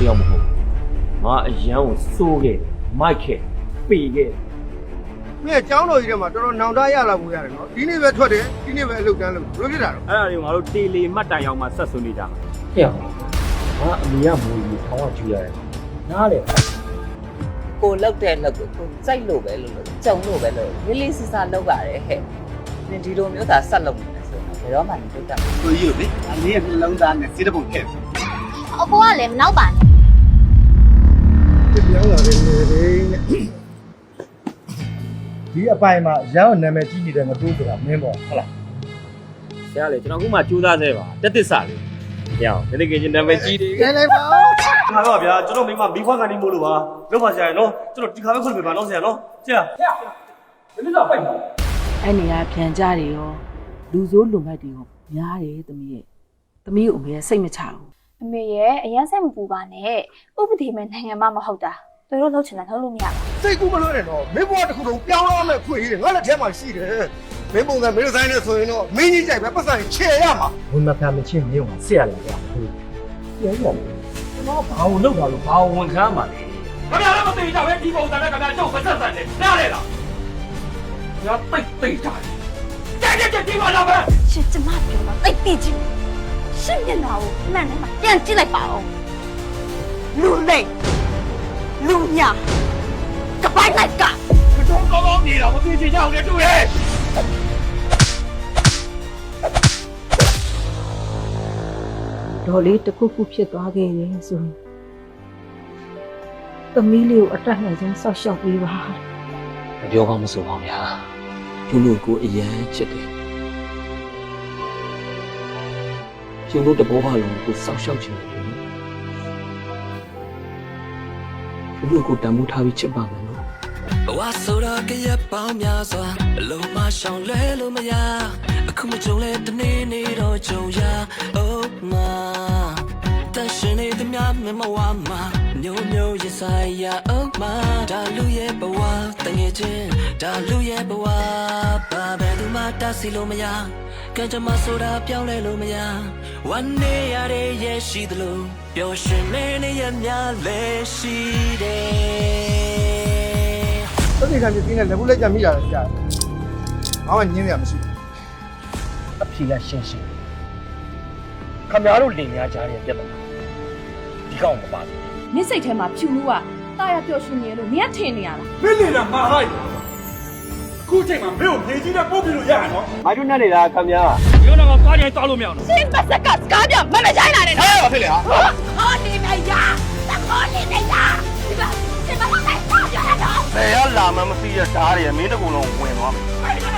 တယောက်မဟုတ်ငါအရန်ကိုစိုးခဲ့မိုက်ခဲ့ပေခဲ့ မင်းကျောင်းတော်ကြီးထဲမှာတော်တော်နောင်တရလာဖို့ရတယ်နော်ဒီနေ့ပဲထွက်တယ်ဒီနေ့ပဲအလုပ်တန်းလုပ်ဘယ်လိုဖြစ်တာတော့ အဲ့ဒါတွေငါတို့တေလီမှတ်တိုင်အောင်မှဆက်ဆွနေကြမှာ ဟဲ့အောင်ငါအမေကမူကြီးထောင်းကကြည့်ရတယ်နားလေ ကိုလောက်တဲ့လောက်ကိုစိုက်လို့ပဲလို့ကြုံလို့ပဲလို့လေးလေးစစ်စစ်လောက်ပါတယ်ဟဲ့နင်ဒီလိုမျိုးသာဆက်လုပ်နေဆိုတော့ဘယ်တော့မှမလုပ်တတ်ဘူး ကိုကြီးလေအမေရဲ့နှလုံးသားနဲ့စေတပုံထည့် အကိုကလည်းမနောက်ပါနဲ့ ဒီပြောင်းလာတဲ့နေရင်းနဲ့ဒီအပိုင်မှာရအောင်နာမည်ကြီးနေတဲ့ငတိုးဆိုတာမင်းပေါ့ဟုတ်လား ဆရာလေကျွန်တော်ခုမှကြိုးစားသေးပါတက်သစ္စာလေးရအောင်ဒီကချင်းနာမည်ကြီးတယ် ကျန်လိုက်ပါ ခါတော့ဗျာကျွန်တော်မိမမိခွားကနေမို့လို့ပါလောက်ပါဆရာရနော်ကျွန်တော်ဒီခါပဲခွင့်ပေးပါနော်ဆရာနော်ဆရာ ဘယ်လိုပိုက်လဲ အဲ့နေရပြန်ကြတယ်ရောလူဆိုးလူမိုက်တွေရောများတယ်သမီးရဲ့သမီးကိုအမေကစိတ်မချဘူး အမေရဲ့အရင်စိတ်မပူပါနဲ့ဥပဒေမဲ့နိုင်ငံမှမဟုတ်တာသူတို့လှုပ်ချင်တာလှုပ်လို့မရဘူး စိတ်ကူးမလို့နဲ့တော့မင်းဘဝတစ်ခုလုံးပြောင်းလာမဲ့ခွေးတွေငါလက်ထဲမှာရှိတယ်မင်းပုံစံမင်းဆိုင်နဲ့ဆိုရင်တော့မင်းကြီးကြိုက်ပဲပတ်စံချေရမှာဝန်မဖမ်းမချင်းမင်းကဆက်ရလာကြဘူးပြန်ရမယ် တော့ဘာလို့လောက်တာလို့ဘာဝန်ခံမှာလဲ ခင်ဗျားလည်းမသိကြပဲဒီပုံစံနဲ့ခင်ဗျားကြောက်ဆက်ဆက်တယ်နားလေလားငါပိတ်ပိတ်ကြတယ်ကြက်ဒီမှာလာပဲ ရှင်ကျမပြောတော့တိတ်တိချင်းရှင်မျက်နှာကိုမှန်တယ်မှာပြန်ကြည့်လိုက်ပါဦးလူလိမ့်လူညာကပိုက်လိုက်က မတော်ကောင်းကောင်းနေတော့မသိချင်ကြအောင်လေတူရဲ့ ဒေါ်လေးတစ်ခုခုဖြစ်သွားခဲ့တယ်ဆိုရင်သမီးလေးကိုအတက်နိုင်ဆုံးဆောက်ရှောက်ပေးပါ မပြောကောင်းမဆိုပါဘူးဗျာကျုံတို့ကိုအရန်ချစ်တယ်ကျုံတို့တဘောပါလုံးကိုဆောက်ရှောက်ချင်တယ်ကျုံတို့ကိုတန်ဖိုးထားပြီးချစ်ပါမယ်နော် ဘဝဆိုတော့ကြရပေါင်းများစွာအလုံးမရှောင်လဲလို့မရအခုမကြုံလဲတနေ့နေ့တော့ကြုံရ Oh my တရှင်နေသမျှမမဝါမှာမျိုးမျိုးရဆိုင်ရ Oh my ဒါလူရဲ့ဘဝတငယ်ချင်းဒါလူရဲ့ဘဝဘာပဲသူမှတတ်စီလို့မရကံကြမ္မာဆိုတာပြောင်းလဲလို့မရ One day ရတဲ့ရဲ့ရှိသလိုပျော်ရွှင်နေနေရများလဲရှိတယ် သတိခံပြင်းနဲ့လက်ဘူးလက်ကြမိလာတယ်ကြားဘာမှညင်းရမရှိ အဖြေကရှင်းရှင်းခမများတို့လင်များကြားတဲ့ပြဿနာဒီကောင်မပါဘူး နင့်စိတ်ထဲမှာဖြူမှုကတာရပျော်ရွှင်နေလို့နင်ကထင်နေရလား မင်းနေတာမှာဟိုက်ခုချိန်မှာမင်းကိုမြေကြီးနဲ့ပို့ပြလို့ရရနော် ဘာတို့နဲ့နေတာခင်ဗျာ ဒီတော့တော့သွားရင်သွားလို့မရအောင်နော် ရှင်ပတ်စက်ကစကားပြောမမချိုင်းလာနဲ့ ဟဲ့ဘာဖြစ်လဲဟာ ခေါ်နေနေရတခေါ်နေနေရဒီမှာဒီမှာလိုက်တော့ရတော့ ဘယ်ရလာမှမသိရဓာတ်ရမင်းတကူလုံးဝင်သွားမယ် အဲ့ဒါက